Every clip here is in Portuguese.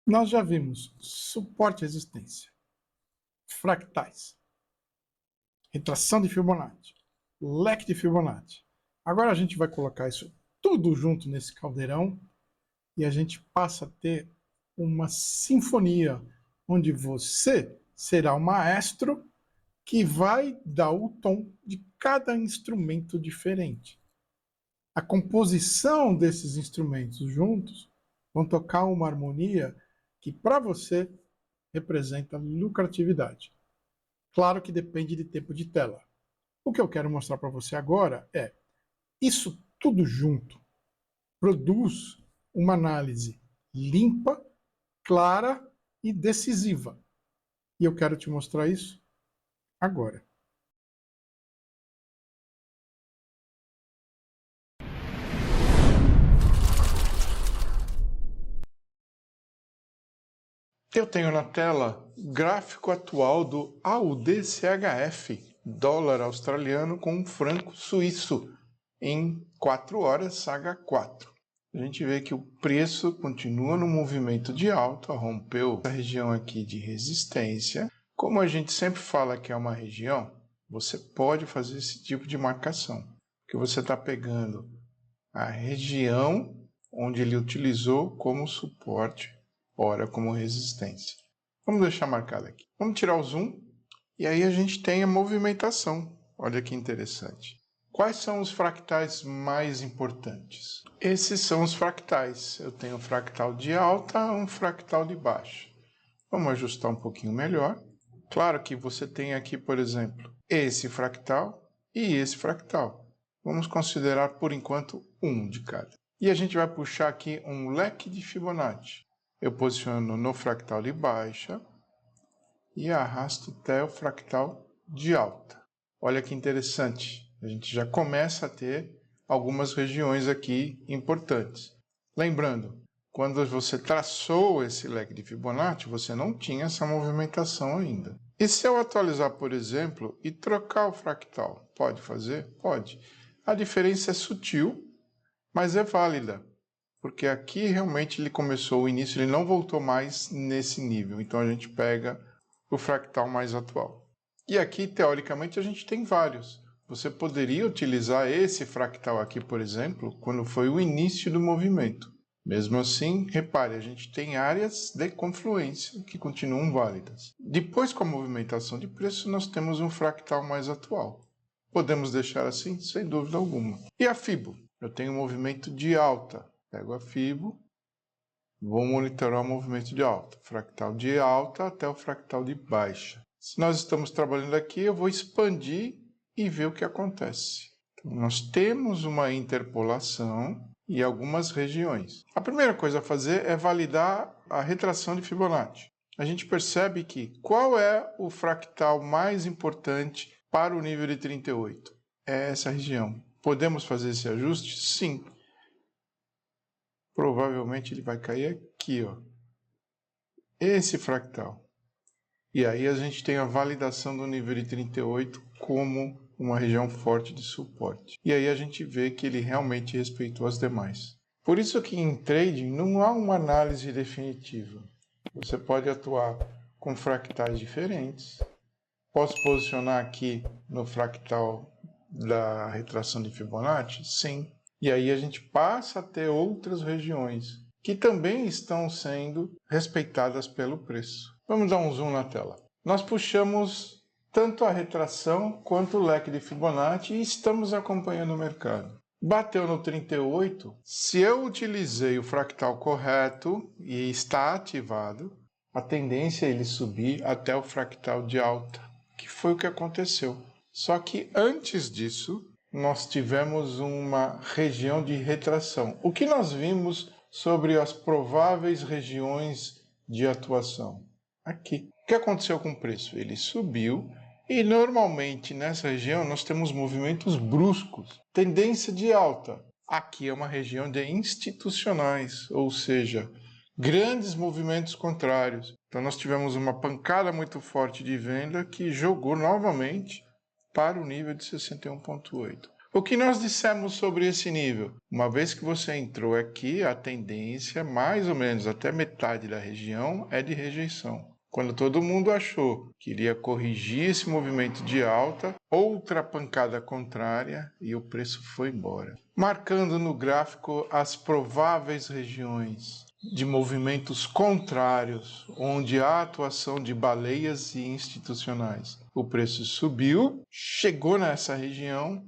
Nós já vimos suporte e resistência, fractais, retração de Fibonacci, leque de Fibonacci. Agora a gente vai colocar isso tudo junto nesse caldeirão e a gente passa a ter uma sinfonia onde você será o maestro que vai dar o tom de cada instrumento diferente. A composição desses instrumentos juntos vão tocar uma harmonia que para você representa lucratividade. Claro que depende de tempo de tela. O que eu quero mostrar para você agora é isso tudo junto produz uma análise limpa, clara e decisiva. E eu quero te mostrar isso agora. Eu tenho na tela o gráfico atual do AUD-CHF, dólar australiano com um franco suíço, em 4 horas H4. A gente vê que o preço continua no movimento de alta, rompeu a região aqui de resistência. Como a gente sempre fala que é uma região, você pode fazer esse tipo de marcação, que você está pegando a região onde ele utilizou como suporte, ora como resistência. Vamos deixar marcado aqui. Vamos tirar o zoom e aí a gente tem a movimentação. Olha que interessante. Quais são os fractais mais importantes? Esses são os fractais. Eu tenho um fractal de alta, um fractal de baixa. Vamos ajustar um pouquinho melhor. Claro que você tem aqui, por exemplo, esse fractal e esse fractal. Vamos considerar, por enquanto, um de cada. E a gente vai puxar aqui um leque de Fibonacci. Eu posiciono no fractal de baixa e arrasto até o fractal de alta. Olha que interessante. A gente já começa a ter algumas regiões aqui importantes. Lembrando, quando você traçou esse leque de Fibonacci, você não tinha essa movimentação ainda. E se eu atualizar, por exemplo, e trocar o fractal? Pode fazer? Pode. A diferença é sutil, mas é válida, porque aqui realmente ele começou o início, ele não voltou mais nesse nível. Então a gente pega o fractal mais atual. E aqui, teoricamente, a gente tem vários. Você poderia utilizar esse fractal aqui, por exemplo, quando foi o início do movimento. Mesmo assim, repare, a gente tem áreas de confluência que continuam válidas. Depois, com a movimentação de preço, nós temos um fractal mais atual. Podemos deixar assim? Sem dúvida alguma. E a Fibo? Eu tenho um movimento de alta. Pego a Fibo, vou monitorar o movimento de alta. Fractal de alta até o fractal de baixa. Se nós estamos trabalhando aqui, eu vou expandir e ver o que acontece. Então, nós temos uma interpolação e algumas regiões. A primeira coisa a fazer é validar a retração de Fibonacci. A gente percebe que qual é o fractal mais importante para o nível de 38? É essa região. Podemos fazer esse ajuste? Sim. Provavelmente ele vai cair aqui, ó. Esse fractal. E aí a gente tem a validação do nível de 38 como uma região forte de suporte. E aí a gente vê que ele realmente respeitou as demais. Por isso que em trading não há uma análise definitiva. Você pode atuar com fractais diferentes. Posso posicionar aqui no fractal da retração de Fibonacci? Sim. E aí a gente passa a ter outras regiões que também estão sendo respeitadas pelo preço. Vamos dar um zoom na tela. Nós puxamos tanto a retração quanto o leque de Fibonacci e estamos acompanhando o mercado. Bateu no 38, se eu utilizei o fractal correto e está ativado, a tendência é ele subir até o fractal de alta, que foi o que aconteceu. Só que antes disso, nós tivemos uma região de retração. O que nós vimos sobre as prováveis regiões de atuação? Aqui. O que aconteceu com o preço? Ele subiu e normalmente nessa região nós temos movimentos bruscos, tendência de alta. Aqui é uma região de institucionais, ou seja, grandes movimentos contrários. Então nós tivemos uma pancada muito forte de venda que jogou novamente para o nível de 61,8. O que nós dissemos sobre esse nível? Uma vez que você entrou aqui, a tendência, mais ou menos até metade da região, é de rejeição. Quando todo mundo achou que iria corrigir esse movimento de alta, outra pancada contrária e o preço foi embora. Marcando no gráfico as prováveis regiões de movimentos contrários, onde há atuação de baleias e institucionais. O preço subiu, chegou nessa região,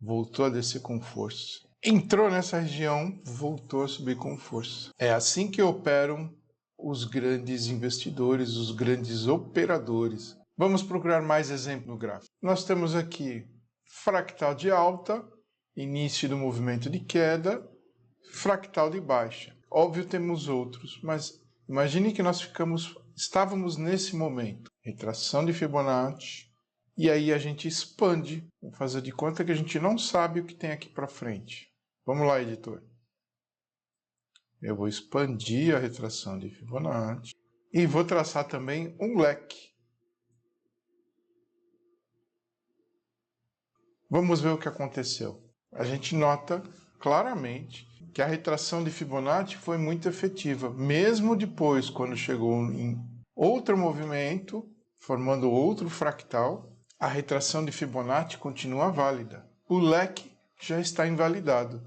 voltou a descer com força. Entrou nessa região, voltou a subir com força. É assim que operam os grandes investidores, os grandes operadores. Vamos procurar mais exemplo no gráfico. Nós temos aqui fractal de alta, início do movimento de queda, fractal de baixa. Óbvio, temos outros, mas imagine que nós estávamos nesse momento. Retração de Fibonacci, e aí a gente expande, vamos fazer de conta que a gente não sabe o que tem aqui para frente. Vamos lá, editor. Eu vou expandir a retração de Fibonacci e vou traçar também um leque. Vamos ver o que aconteceu. A gente nota claramente que a retração de Fibonacci foi muito efetiva, mesmo depois, quando chegou em outro movimento, formando outro fractal, a retração de Fibonacci continua válida. O leque já está invalidado,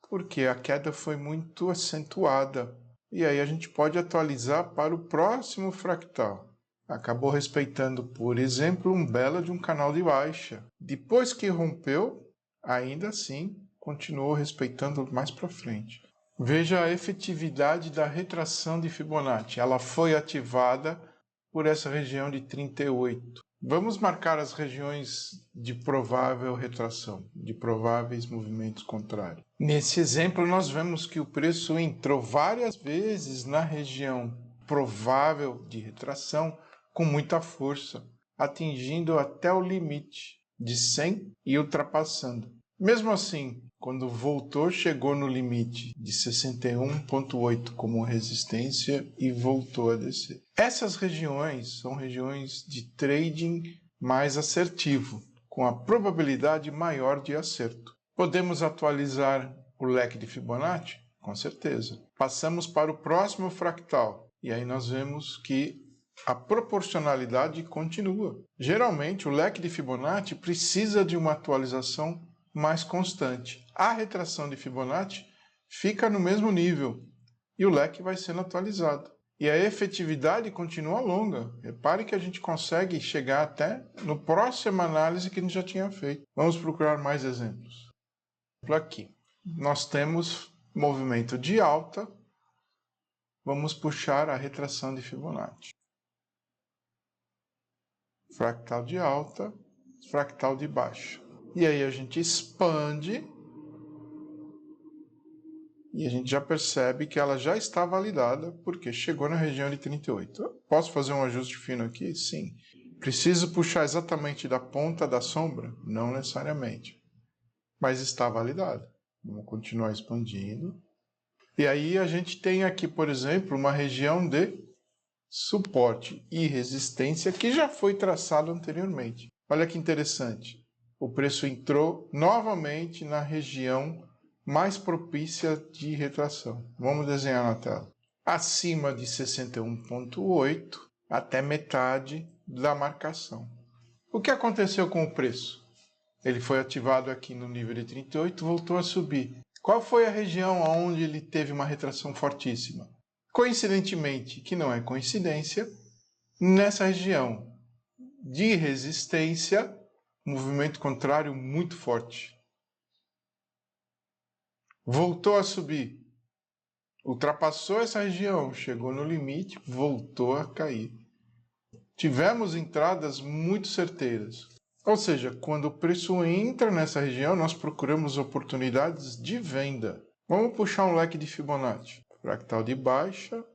porque a queda foi muito acentuada. E aí a gente pode atualizar para o próximo fractal. Acabou respeitando, por exemplo, um belo de um canal de baixa. Depois que rompeu, ainda assim, continuou respeitando mais para frente. Veja a efetividade da retração de Fibonacci. Ela foi ativada por essa região de 38. Vamos marcar as regiões de provável retração, de prováveis movimentos contrários. Nesse exemplo, nós vemos que o preço entrou várias vezes na região provável de retração com muita força, atingindo até o limite de 100 e ultrapassando. Mesmo assim, quando voltou, chegou no limite de 61,8 como resistência e voltou a descer. Essas regiões são regiões de trading mais assertivo, com a probabilidade maior de acerto. Podemos atualizar o leque de Fibonacci? Com certeza. Passamos para o próximo fractal e aí nós vemos que a proporcionalidade continua. Geralmente, o leque de Fibonacci precisa de uma atualização mais constante. A retração de Fibonacci fica no mesmo nível e o leque vai sendo atualizado. E a efetividade continua longa. Repare que a gente consegue chegar até no próximo análise que a gente já tinha feito. Vamos procurar mais exemplos. Aqui, nós temos movimento de alta. Vamos puxar a retração de Fibonacci. Fractal de alta, fractal de baixa. E aí a gente expande e a gente já percebe que ela já está validada porque chegou na região de 38. Eu posso fazer um ajuste fino aqui? Sim. Preciso puxar exatamente da ponta da sombra? Não necessariamente. Mas está validada. Vamos continuar expandindo. E aí a gente tem aqui, por exemplo, uma região de suporte e resistência que já foi traçado anteriormente. Olha que interessante. O preço entrou novamente na região mais propícia de retração. Vamos desenhar na tela. Acima de 61,8 até metade da marcação. O que aconteceu com o preço? Ele foi ativado aqui no nível de 38, voltou a subir. Qual foi a região onde ele teve uma retração fortíssima? Coincidentemente, que não é coincidência, nessa região de resistência, movimento contrário muito forte. Voltou a subir. Ultrapassou essa região, chegou no limite, voltou a cair. Tivemos entradas muito certeiras. Ou seja, quando o preço entra nessa região, nós procuramos oportunidades de venda. Vamos puxar um leque de Fibonacci. Fractal de baixa,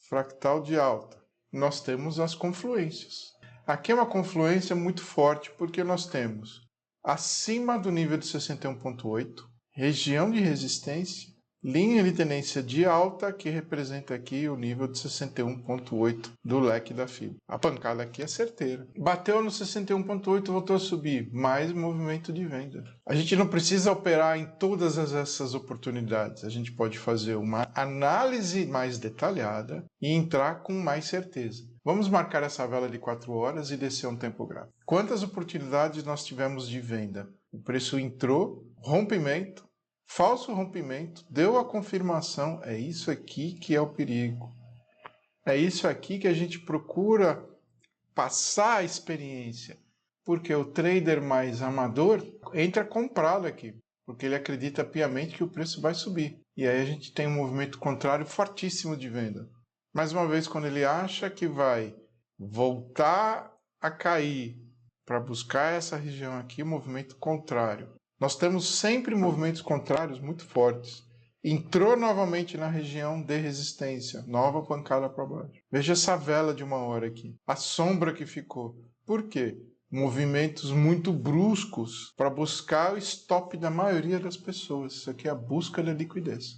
fractal de alta. Nós temos as confluências. Aqui é uma confluência muito forte porque nós temos acima do nível de 61,8, região de resistência Linha de tendência de alta, que representa aqui o nível de 61,8 do leque da FIBA. A pancada aqui é certeira. Bateu no 61,8, voltou a subir. Mais movimento de venda. A gente não precisa operar em todas essas oportunidades. A gente pode fazer uma análise mais detalhada e entrar com mais certeza. Vamos marcar essa vela de 4 horas e descer um tempo gráfico. Quantas oportunidades nós tivemos de venda? O preço entrou, rompimento, falso rompimento, deu a confirmação, é isso aqui que é o perigo. É isso aqui que a gente procura passar a experiência, porque o trader mais amador entra comprado aqui, porque ele acredita piamente que o preço vai subir. E aí a gente tem um movimento contrário fortíssimo de venda. Mais uma vez, quando ele acha que vai voltar a cair para buscar essa região aqui, movimento contrário. Nós temos sempre movimentos contrários muito fortes. Entrou novamente na região de resistência. Nova pancada para baixo. Veja essa vela de 1 hora aqui. A sombra que ficou. Por quê? Movimentos muito bruscos para buscar o stop da maioria das pessoas. Isso aqui é a busca da liquidez.